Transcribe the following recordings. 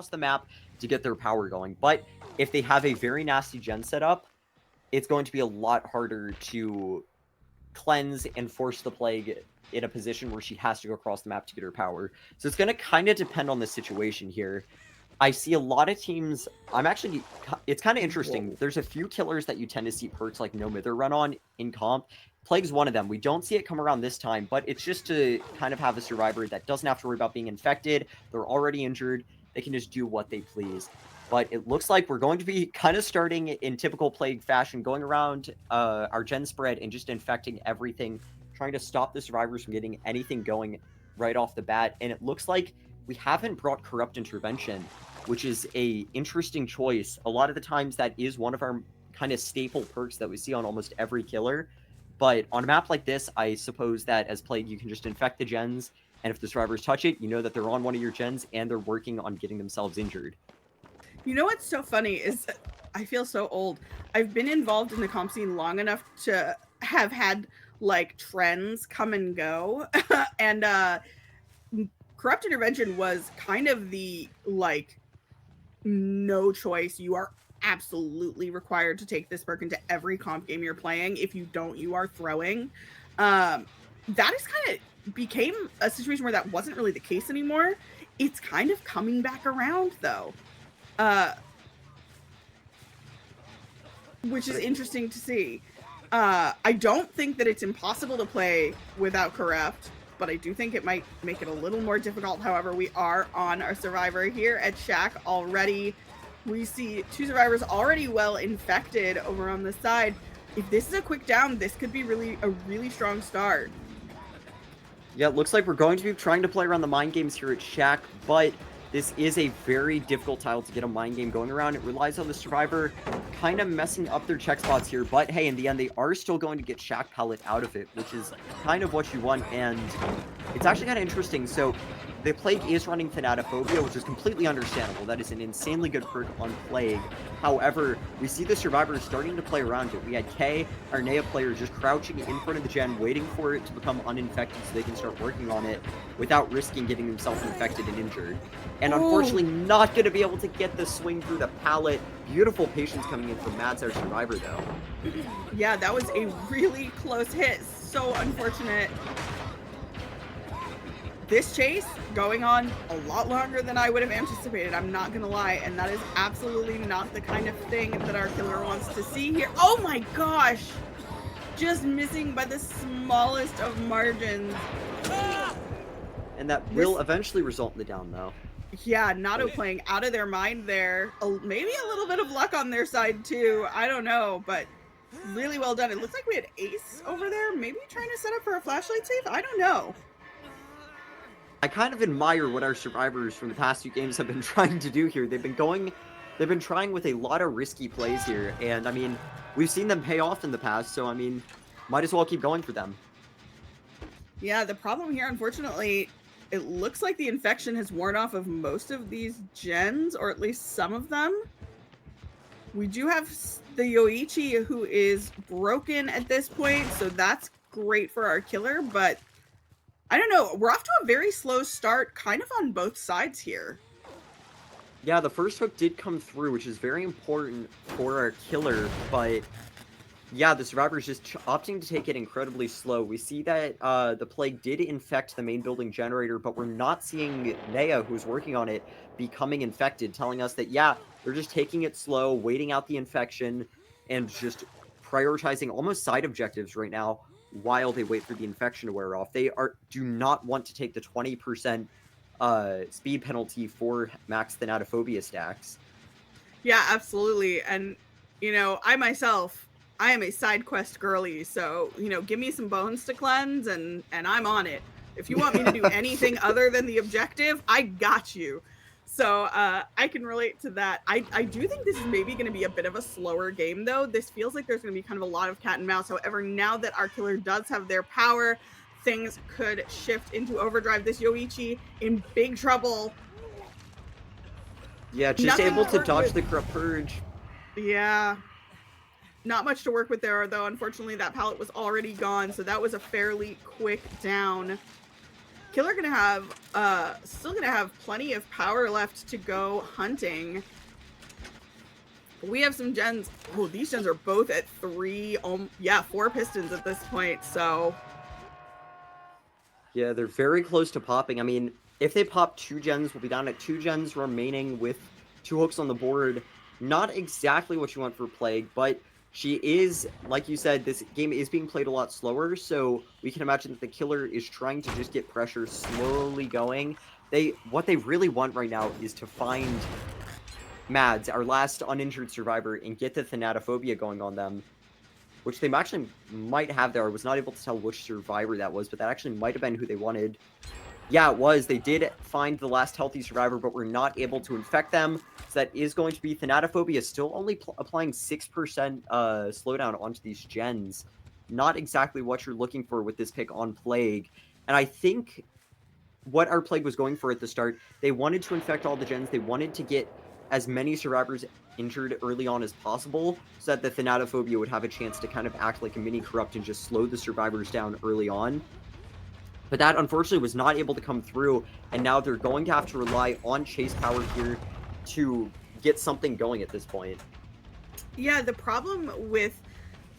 across the map to get their power going. But if they have a very nasty gen setup, it's going to be a lot harder to cleanse and force the plague in a position where she has to go across the map to get her power. So it's going to kind of depend on the situation here. I see a lot of teams. It's kind of interesting. There's a few killers that you tend to see perks like No Mither run on in comp. Plague's one of them. We don't see it come around this time, but it's just to kind of have a survivor that doesn't have to worry about being infected. They're already injured. They can just do what they please. But it looks like we're going to be kind of starting in typical Plague fashion, going around our gen spread and just infecting everything, trying to stop the survivors from getting anything going right off the bat. And it looks like we haven't brought Corrupt Intervention, which is a interesting choice. A lot of the times that is one of our kind of staple perks that we see on almost every killer. But on a map like this, I suppose that as Plague, you can just infect the gens, and if the survivors touch it, you know that they're on one of your gens, and they're working on getting themselves injured. You know what's so funny is I feel so old. I've been involved in the comp scene long enough to have had, like, trends come and go. And Corrupt Intervention was kind of the, like, no choice. You are absolutely required to take this perk into every comp game you're playing. If you don't, you are throwing. That is kind of became a situation where that wasn't really the case anymore. It's kind of coming back around, though. Which is interesting to see. I don't think that it's impossible to play without Corrupt, but I do think it might make it a little more difficult. However, we are on our survivor here at Shack already. We see two survivors already well infected over on the side. If this is a quick down, this could be a really strong start. Yeah, it looks like we're going to be trying to play around the mind games here at Shack, but this is a very difficult tile to get a mind game going around. It relies on the survivor kind of messing up their check spots here, but hey, in the end, they are still going to get Shack Palette out of it, which is kind of what you want, and it's actually kind of interesting. So the Plague is running Thanatophobia, which is completely understandable. That is an insanely good perk on Plague. However, we see the survivors starting to play around it. We had Kay, our Nea player, just crouching in front of the gen, waiting for it to become uninfected so they can start working on it without risking getting themselves infected and injured. And unfortunately, not going to be able to get the swing through the pallet. Beautiful patience coming in from Mads, our survivor, though. Yeah, that was a really close hit. So unfortunate. This chase going on a lot longer than I would have anticipated, I'm not gonna lie, and that is absolutely not the kind of thing that our killer wants to see here. Oh my gosh! Just missing by the smallest of margins. And that will eventually result in the down, though. Yeah, Nato playing out of their mind there. Maybe a little bit of luck on their side too, I don't know, but really well done. It looks like we had Ace over there, maybe trying to set up for a flashlight save? I don't know. I kind of admire what our survivors from the past few games have been trying to do here. They've been trying with a lot of risky plays here, and I mean, we've seen them pay off in the past, so I mean, might as well keep going for them. Yeah, the problem here, unfortunately, it looks like the infection has worn off of most of these gens, or at least some of them. We do have the Yoichi, who is broken at this point, so that's great for our killer, but I don't know. We're off to a very slow start, kind of on both sides here. Yeah, the first hook did come through, which is very important for our killer, but yeah, the survivor's just opting to take it incredibly slow. We see that the Plague did infect the main building generator, but we're not seeing Nea, who's working on it, becoming infected, telling us that, yeah, they're just taking it slow, waiting out the infection, and just prioritizing almost side objectives right now while they wait for the infection to wear off. They do not want to take the 20% speed penalty for max Thanatophobia stacks. Yeah, absolutely. And, you know, I myself, I am a side quest girly, so, you know, give me some bones to cleanse and I'm on it. If you want me to do anything other than the objective, I got you. So I can relate to that. I do think this is maybe going to be a bit of a slower game, though. This feels like there's going to be kind of a lot of cat and mouse. However, now that our killer does have their power, things could shift into overdrive. This Yoichi in big trouble. Yeah, just able to dodge the Corrupt Purge. Yeah. Not much to work with there, though. Unfortunately, that pallet was already gone, so that was a fairly quick down. Killer gonna have still gonna have plenty of power left to go hunting. We have some gens. Oh, these gens are both at 3, yeah, 4 pistons at this point, so. Yeah, they're very close to popping. I mean, if they pop 2 gens, we'll be down at 2 gens remaining with 2 hooks on the board. Not exactly what you want for Plague, but she is, like you said, this game is being played a lot slower, so we can imagine that the killer is trying to just get pressure slowly going. What they really want right now is to find Mads, our last uninjured survivor, and get the Thanatophobia going on them, which they actually might have there. I was not able to tell which survivor that was, but that actually might have been who they wanted. Yeah, it was. They did find the last healthy survivor, but were not able to infect them. So that is going to be Thanatophobia, still only applying 6% slowdown onto these gens. Not exactly what you're looking for with this pick on Plague. And I think what our Plague was going for at the start, they wanted to infect all the gens. They wanted to get as many survivors injured early on as possible so that the Thanatophobia would have a chance to kind of act like a mini corrupt and just slow the survivors down early on. But that unfortunately was not able to come through, and now they're going to have to rely on chase power here to get something going at this point. Yeah, the problem with,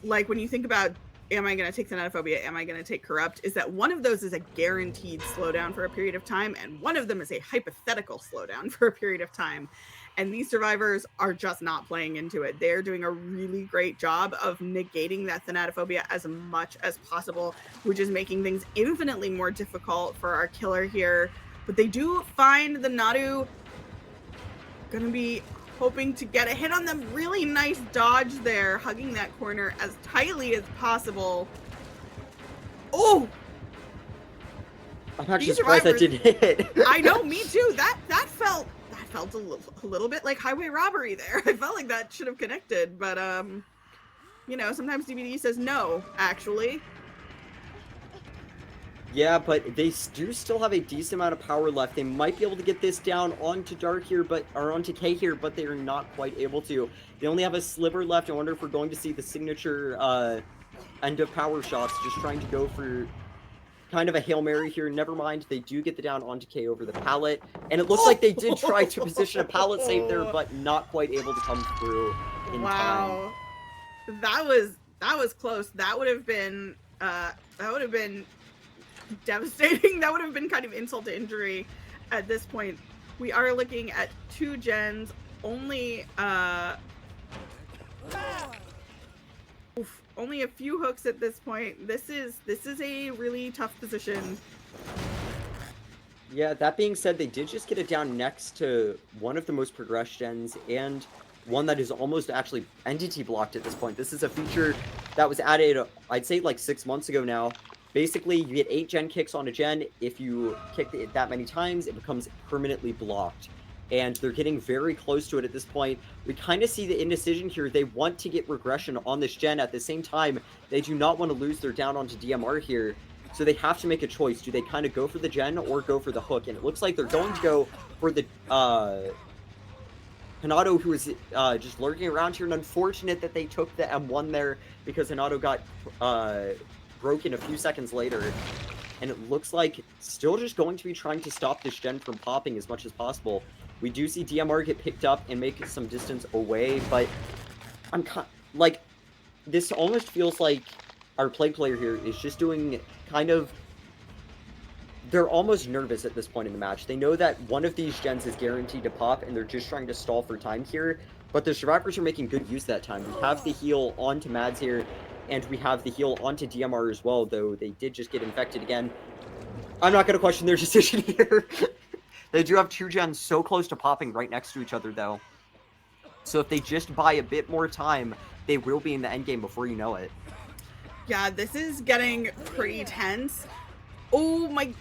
like, when you think about, am I going to take Thanatophobia, am I going to take Corrupt, is that one of those is a guaranteed slowdown for a period of time, and one of them is a hypothetical slowdown for a period of time. And these survivors are just not playing into it. They're doing a really great job of negating that Thanatophobia as much as possible, which is making things infinitely more difficult for our killer here. But they do find the Nadu. Gonna be hoping to get a hit on them. Really nice dodge there, hugging that corner as tightly as possible. Oh! I'm actually surprised that didn't hit. I know, me too. That felt a little bit like highway robbery there. I felt like that should have connected, but you know, sometimes DVD says no, actually. Yeah, but they do still have a decent amount of power left. They might be able to get this down onto Dark here, or onto K here, but they are not quite able to. They only have a sliver left. I wonder if we're going to see the signature end of power shots, just trying to go for kind of a Hail Mary here. Never mind, they do get the down onto K over the pallet, and it looks like they did try to position a pallet save there, but not quite able to come through in time. That was close. That would have been devastating. That would have been kind of insult to injury at this point. We are looking at 2 gens, only only a few hooks at this point. This is a really tough position. Yeah, that being said, they did just get it down next to one of the most progressed gens, and one that is almost actually entity blocked at this point. This is a feature that was added, I'd say, like 6 months ago now. Basically, you get 8 gen kicks on a gen. If you kick it that many times, it becomes permanently blocked. And they're getting very close to it at this point. We kind of see the indecision here. They want to get regression on this gen. At the same time, they do not want to lose their down onto DMR here. So they have to make a choice. Do they kind of go for the gen or go for the hook? And it looks like they're going to go for the Hanato, who is just lurking around here. And unfortunate that they took the M1 there, because Hanato got broken a few seconds later. And it looks like still just going to be trying to stop this gen from popping as much as possible. We do see DMR get picked up and make some distance away, but I'm like, this almost feels like our Plague player here is just doing kind of, they're almost nervous at this point in the match. They know that one of these gens is guaranteed to pop, and they're just trying to stall for time here, but the survivors are making good use of that time. We have the heal onto Mads here, and we have the heal onto DMR as well, though they did just get infected again. I'm not going to question their decision here. They do have 2 gens so close to popping right next to each other, though. So if they just buy a bit more time, they will be in the endgame before you know it. Yeah, this is getting pretty tense. Oh my,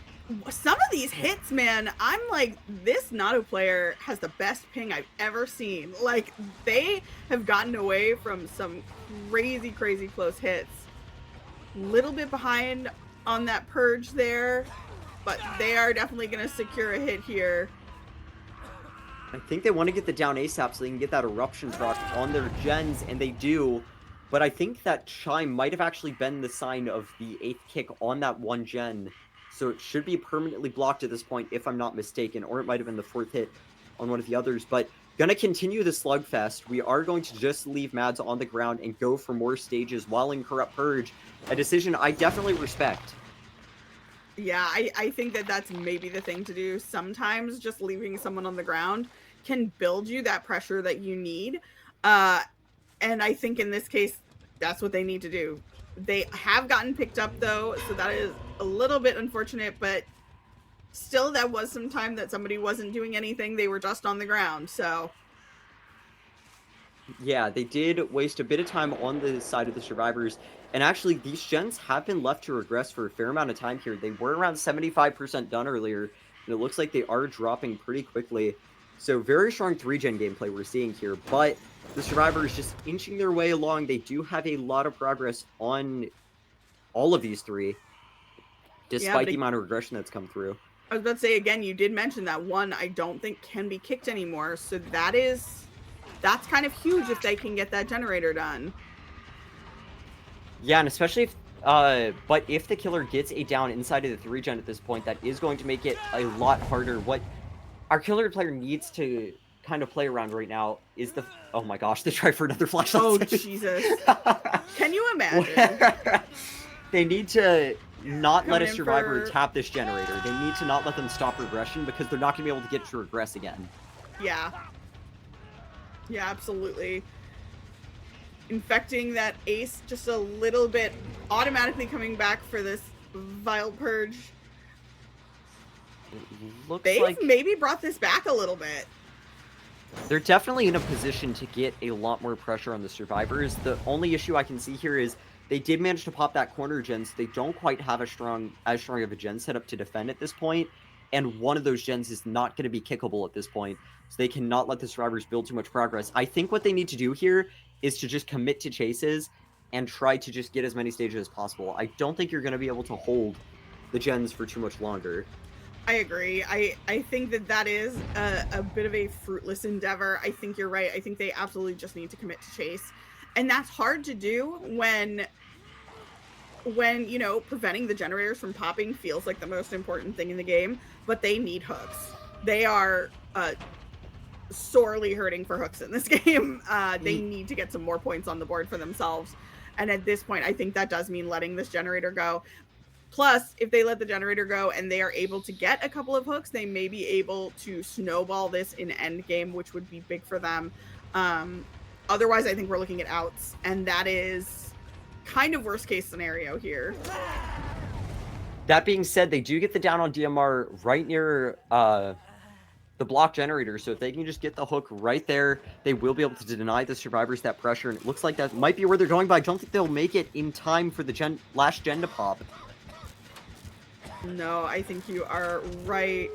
some of these hits, man, I'm like, this Nato player has the best ping I've ever seen. Like, they have gotten away from some crazy, crazy close hits. Little bit behind on that purge there, but they are definitely going to secure a hit here. I think they want to get the down ASAP so they can get that eruption proc on their gens, and they do. But I think that Chime might have actually been the sign of the 8th kick on that one gen. So it should be permanently blocked at this point, if I'm not mistaken, or it might have been the 4th hit on one of the others. But gonna continue the slugfest. We are going to just leave Mads on the ground and go for more stages while in Corrupt Purge. A decision I definitely respect. Yeah, I think that that's maybe the thing to do. Sometimes just leaving someone on the ground can build you that pressure that you need. And I think in this case, that's what they need to do. They have gotten picked up though, so that is a little bit unfortunate, but still that was some time that somebody wasn't doing anything. They were just on the ground, so. Yeah, they did waste a bit of time on the side of the survivors. And actually, these gens have been left to regress for a fair amount of time here. They were around 75% done earlier, and it looks like they are dropping pretty quickly. So very strong 3-gen gameplay we're seeing here, but the survivors just inching their way along. They do have a lot of progress on all of these three, despite the amount of regression that's come through. I was about to say, again, you did mention that one I don't think can be kicked anymore, so that's kind of huge if they can get that generator done. Yeah, and especially if, but if the killer gets a down inside of the 3-gen at this point, that is going to make it a lot harder. What our killer player needs to kind of play around right now is the, oh my gosh, they try for another flashlight. Oh, Jesus. Can you imagine? They need to not let a survivor tap this generator. They need to not let them stop regression because they're not going to be able to get to regress again. Yeah. Yeah, absolutely. Infecting that ace just a little bit, automatically coming back for this vile purge. They've like maybe brought this back a little bit. They're definitely in a position to get a lot more pressure on the survivors. The only issue I can see here is they did manage to pop that corner gen, so they don't quite have as strong of a gen setup to defend at this point. And one of those gens is not going to be kickable at this point, so they cannot let the survivors build too much progress. I think what they need to do here is to just commit to chases and try to just get as many stages as possible. I don't think you're going to be able to hold the gens for too much longer. I agree. I think that is a bit of a fruitless endeavor. I think you're right. I think they absolutely just need to commit to chase. And that's hard to do when you know, preventing the generators from popping feels like the most important thing in the game, but they need hooks. They are sorely hurting for hooks in this game. They need to get some more points on the board for themselves. And at this point, I think that does mean letting this generator go. Plus, if they let the generator go and they are able to get a couple of hooks, they may be able to snowball this in endgame, which would be big for them. Otherwise, I think we're looking at outs, and that is kind of worst case scenario here. That being said, they do get the down on DMR right near the block generator, so if they can just get the hook right there, they will be able to deny the survivors that pressure, and it looks like that might be where they're going, but I don't think they'll make it in time for the last gen to pop. No, I think you are right.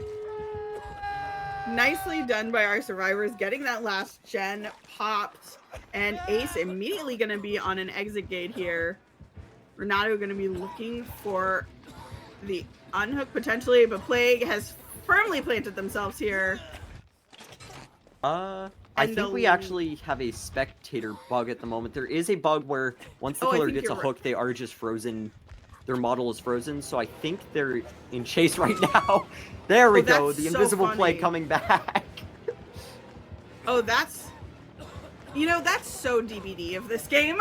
Nicely done by our survivors, getting that last gen popped, and Ace immediately going to be on an exit gate here. Renato going to be looking for the unhook potentially, but Plague has firmly planted themselves here. I think we actually have a spectator bug at the moment. There is a bug where once the killer gets a hook, they are just frozen. Their model is frozen, so I think they're in chase right now. There we go. The invisible Plague coming back. Oh, that's... You know, that's so DBD of this game.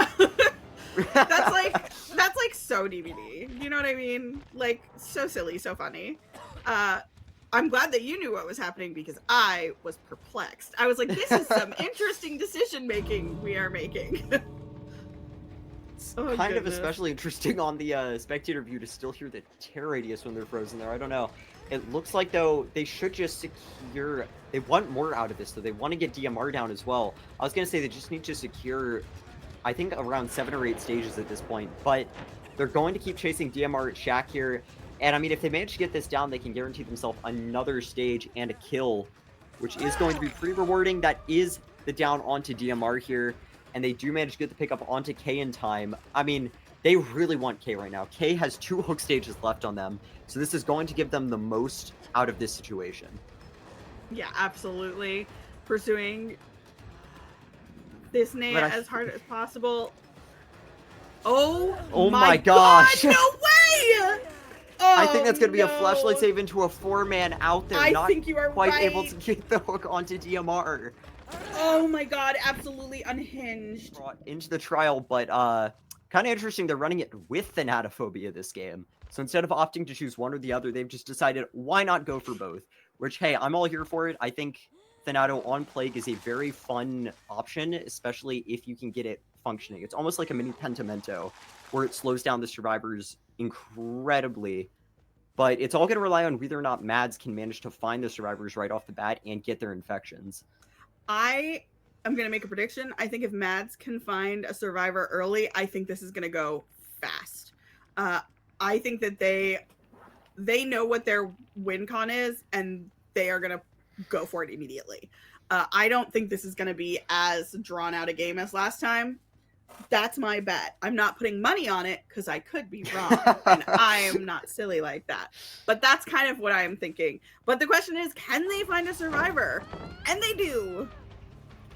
That's like so DBD. You know what I mean? Like, so silly, so funny. I'm glad that you knew what was happening because I was perplexed. I was like, this is some interesting decision making we are making. Oh, kind of especially interesting on the spectator view to still hear the tear radius when they're frozen there. I don't know. It looks like, though, they should just secure... They want more out of this, though. They want to get DMR down as well. I was going to say they just need to secure, I think, around 7 or 8 stages at this point. But they're going to keep chasing DMR at Shack here. And, I mean, if they manage to get this down, they can guarantee themselves another stage and a kill, which is going to be pretty rewarding. That is the down onto DMR here. And they do manage to get the pickup onto K in time. I mean, they really want K right now. K has 2 hook stages left on them, so this is going to give them the most out of this situation. Yeah, absolutely. Pursuing this name as hard as possible. Oh my gosh! God, no way! I think Oh that's going to be a flashlight no! save into a 4-man out there, I not think you are quite able right. to get the hook onto DMR. Oh my god, absolutely unhinged. Brought into the trial, but kind of interesting. They're running it with Thanatophobia this game. So instead of opting to choose one or the other, they've just decided why not go for both. Which, hey, I'm all here for it. I think Thanato on Plague is a very fun option, especially if you can get it functioning. It's almost like a mini Pentimento, where it slows down the survivors incredibly. But it's all going to rely on whether or not Mads can manage to find the survivors right off the bat and get their infections. I am going to make a prediction. I think if Mads can find a survivor early, I think this is going to go fast. I think that they know what their win con is, and they are going to go for it immediately. I don't think this is going to be as drawn out a game as last time. That's my bet. I'm not putting money on it because I could be wrong, and I am not silly like that. But that's kind of what I am thinking. But the question is, can they find a survivor? And they do.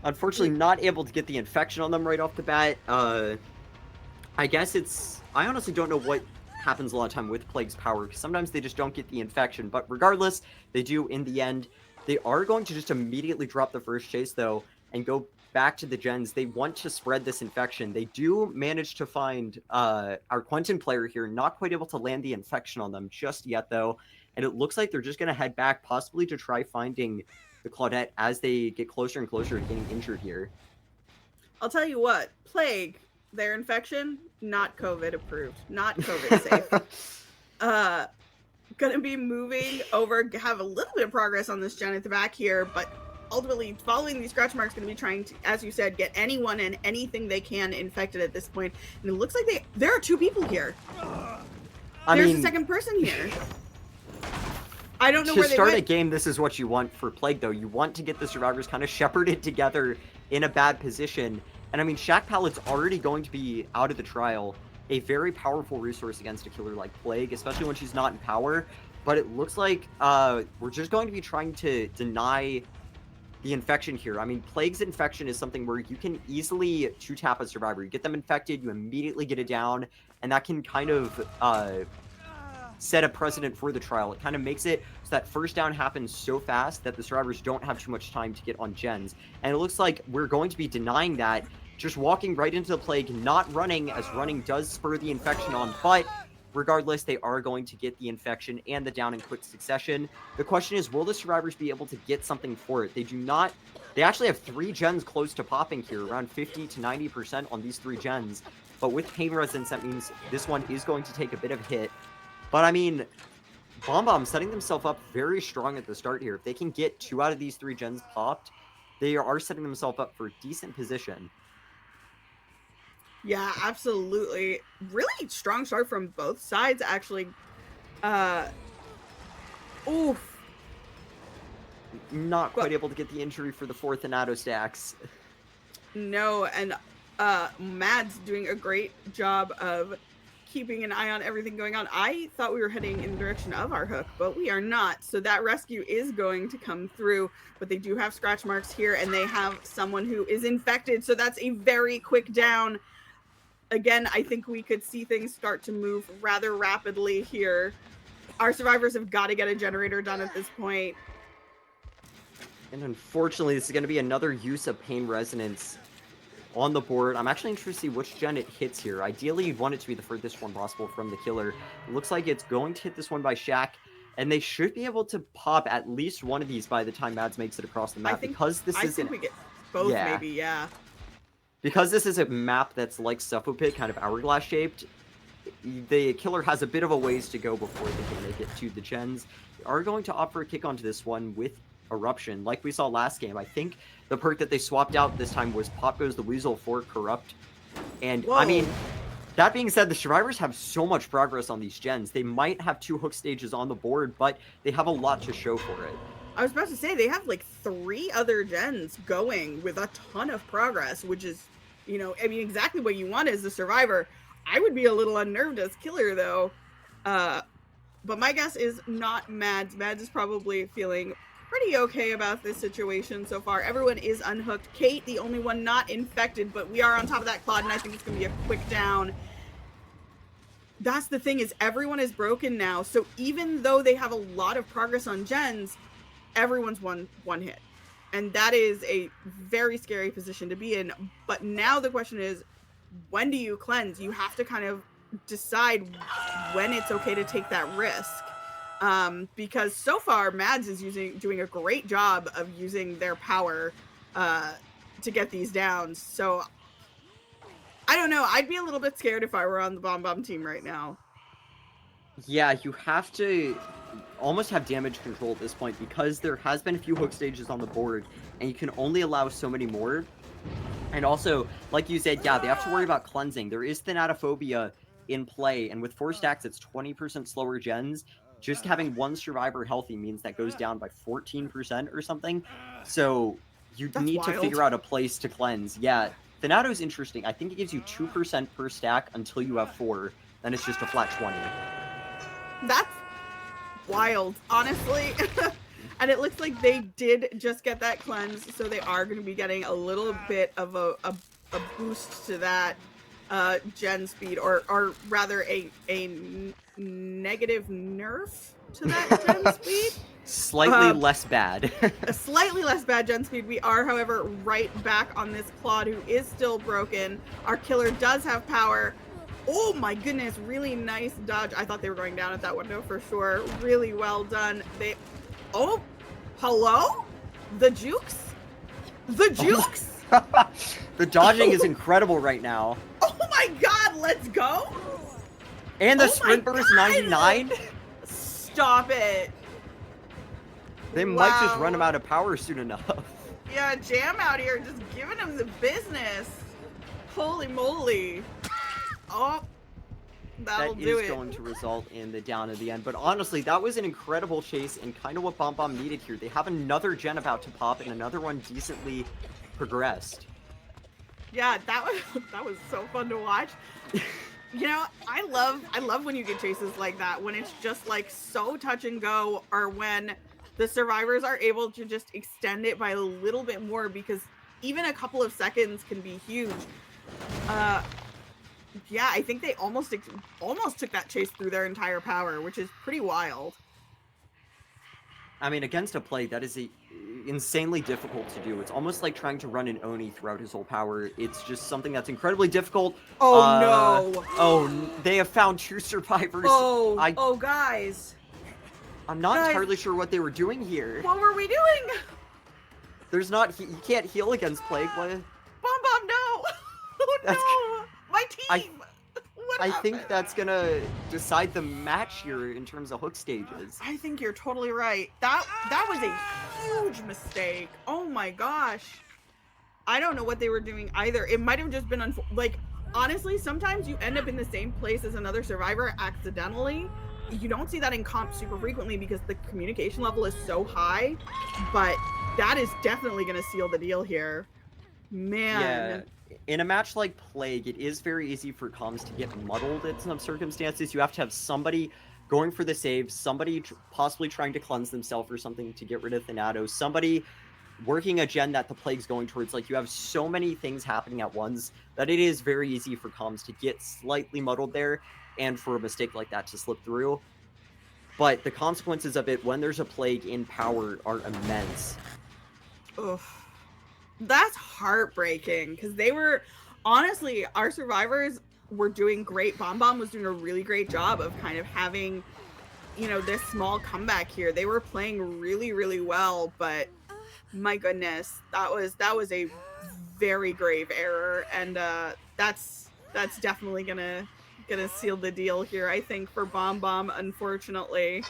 Unfortunately, not able to get the infection on them right off the bat. I guess I honestly don't know what happens a lot of time with Plague's power, because sometimes they just don't get the infection. But regardless, they do in the end. They are going to just immediately drop the first chase, though, and go back to the gens. They want to spread this infection. They do manage to find our Quentin player here, not quite able to land the infection on them just yet, though. And it looks like they're just going to head back, possibly to try finding the Claudette as they get closer and closer to getting injured here. I'll tell you what, Plague, their infection, not COVID approved, not COVID safe. Gonna be moving over, have a little bit of progress on this gen at the back here, but ultimately following these scratch marks, going to be trying to, as you said, get anyone and anything they can infected at this point. And it looks like there are two people here. There's a second person here. I don't know where they start went. a game, this is what you want for Plague, though. You want to get the survivors kind of shepherded together in a bad position. And I mean, Shack Pallet's already going to be out of the trial, a very powerful resource against a killer like Plague, especially when she's not in power. But it looks like we're just going to be trying to deny the infection here. I mean, Plague's infection is something where you can easily two-tap a survivor. You get them infected, you immediately get it down, and that can kind of set a precedent for the trial. It kind of makes it so that first down happens so fast that the survivors don't have too much time to get on gens. And it looks like we're going to be denying that, just walking right into the Plague, not running, as running does spur the infection on, but regardless, they are going to get the infection and the down in quick succession. The question is, will the survivors be able to get something for it? They do not. They actually have 3 gens close to popping here, around 50 to 90% on these 3 gens. But with Pain Resonance, that means this one is going to take a bit of hit. But I mean, Bombom setting themselves up very strong at the start here. If they can get 2 out of these 3 gens popped, they are setting themselves up for a decent position. Yeah, absolutely. Really strong start from both sides, actually. Oof. Not quite able to get the injury for the 4th Thanato stacks. No, and Mads doing a great job of keeping an eye on everything going on. I thought we were heading in the direction of our hook, but we are not. So that rescue is going to come through, but they do have scratch marks here, and they have someone who is infected. So that's a very quick down. Again, I think we could see things start to move rather rapidly here. Our survivors have got to get a generator done at this point. And unfortunately, this is going to be another use of Pain Resonance on the board. I'm actually interested to see which gen it hits here. Ideally, you'd want it to be the furthest one possible from the killer. It looks like it's going to hit this one by Shack, and they should be able to pop at least one of these by the time Mads makes it across the map. I think we get both, maybe, yeah. Because this is a map that's like Suffopit, kind of hourglass shaped, the killer has a bit of a ways to go before they can make it to the gens. They are going to opt for a kick onto this one with Eruption, like we saw last game. I think the perk that they swapped out this time was Pop Goes the Weasel for Corrupt. And, I mean, that being said, the survivors have so much progress on these gens. They might have 2 hook stages on the board, but they have a lot to show for it. I was about to say, they have like 3 other gens going with a ton of progress, which is, you know, I mean, exactly what you want as the survivor. I would be a little unnerved as killer, though. But my guess is not Mads. Mads is probably feeling pretty okay about this situation so far. Everyone is unhooked. Kate, the only one not infected, but we are on top of that Claude, and I think it's going to be a quick down. that's the thing, is everyone is broken now. So even though they have a lot of progress on gens, everyone's one hit. And that is a very scary position to be in. But now the question is, when do you cleanse? You have to kind of decide when it's okay to take that risk. Because so far Mads is doing a great job of using their power to get these downs. So I don't know. I'd be a little bit scared if I were on the Bombom team right now. Yeah, you have to almost have damage control at this point because there has been a few hook stages on the board, and you can only allow so many more. And also, like you said, yeah, they have to worry about cleansing. There is Thanatophobia in play, and with 4 stacks, it's 20% slower gens. Just having one survivor healthy means that goes down by 14% or something. So you That's need to wild. figure out a place to cleanse. Yeah, Thanato's interesting. I think it gives you 2% per stack until you have 4. Then it's just a flat 20. That's wild, honestly. And it looks like they did just get that cleanse, so they are going to be getting a little bit of a boost to that gen speed, or rather a negative nerf to that gen speed. Slightly less bad. A slightly less bad gen speed. We are, however, right back on this Claude, who is still broken. Our killer does have power. Oh my goodness, really nice dodge. I thought they were going down at that window for sure. Really well done. Oh, hello? The jukes? The jukes? The dodging is incredible right now. Oh my god, let's go? And the sprint burst 99? Stop it. They might just run him out of power soon enough. Yeah, Jam out here just giving him the business. Holy moly. Oh, that'll do it. That is going to result in the down at the end. But honestly, that was an incredible chase and kind of what Bombom needed here. They have another gen about to pop and another one decently progressed. Yeah, that was so fun to watch. You know, I love when you get chases like that, when it's just like so touch and go, or when the survivors are able to just extend it by a little bit more, because even a couple of seconds can be huge. Yeah, I think they almost took that chase through their entire power, which is pretty wild. I mean, against a plague, that is insanely difficult to do. It's almost like trying to run an Oni throughout his whole power. It's just something that's incredibly difficult. Oh no! Oh, they have found 2 survivors. Oh, guys. I'm not entirely sure what they were doing here. What were we doing? There's not, you can't heal against plague. What? Bombom, no! Oh no! My team! I think that's gonna decide the match here in terms of hook stages. I think you're totally right. That was a huge mistake. Oh my gosh. I don't know what they were doing either. It might have just been like, honestly, sometimes you end up in the same place as another survivor accidentally. You don't see that in comp super frequently because the communication level is so high, but that is definitely going to seal the deal here. Man. Yeah. In a match like Plague, it is very easy for comms to get muddled in some circumstances. You have to have somebody going for the save, somebody possibly trying to cleanse themselves or something to get rid of Thanatos, somebody working a gen that the Plague's going towards. Like, you have so many things happening at once that it is very easy for comms to get slightly muddled there and for a mistake like that to slip through. But the consequences of it when there's a Plague in power are immense. Ugh. That's heartbreaking, because they were, honestly, our survivors were doing great. Bombom was doing a really great job of kind of having, you know, this small comeback here. They were playing really, really well, but my goodness, that was a very grave error, and that's definitely gonna seal the deal here, I think, for Bombom, unfortunately.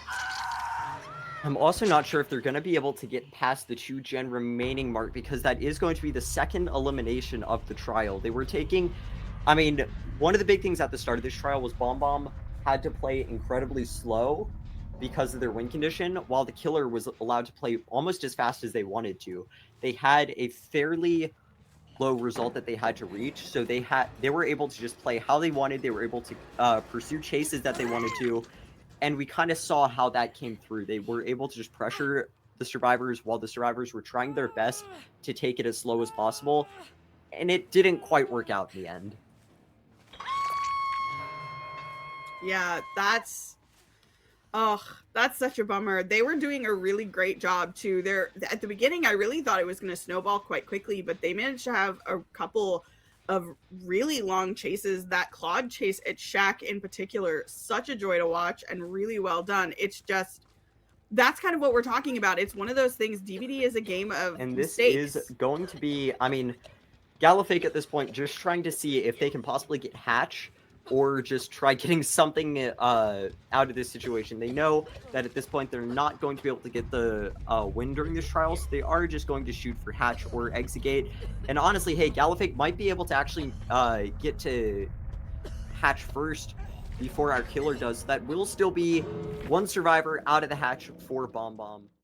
I'm also not sure if they're going to be able to get past the 2-gen remaining mark, because that is going to be the second elimination of the trial. They were taking, I mean, one of the big things at the start of this trial was Bombom had to play incredibly slow because of their win condition, while the killer was allowed to play almost as fast as they wanted to. They had a fairly low result that they had to reach, so they were able to just play how they wanted. They were able to pursue chases that they wanted to. And we kind of saw how that came through. They were able to just pressure the survivors while the survivors were trying their best to take it as slow as possible. And it didn't quite work out in the end. Yeah, that's such a bummer. They were doing a really great job too. They're at the beginning, I really thought it was going to snowball quite quickly, but they managed to have a couple of really long chases. That Claude chase at Shaq in particular, such a joy to watch and really well done. It's just that's kind of what we're talking about. It's one of those things. DVD is a game of And this is mistakes. going to be, I mean, Galafake at this point just trying to see if they can possibly get Hatch or just try getting something out of this situation. They know that at this point they're not going to be able to get the win during this trial, so they are just going to shoot for Hatch or Exegate. And honestly, hey, Galafake might be able to actually get to Hatch first before our killer does. That will still be one survivor out of the hatch for Bombom.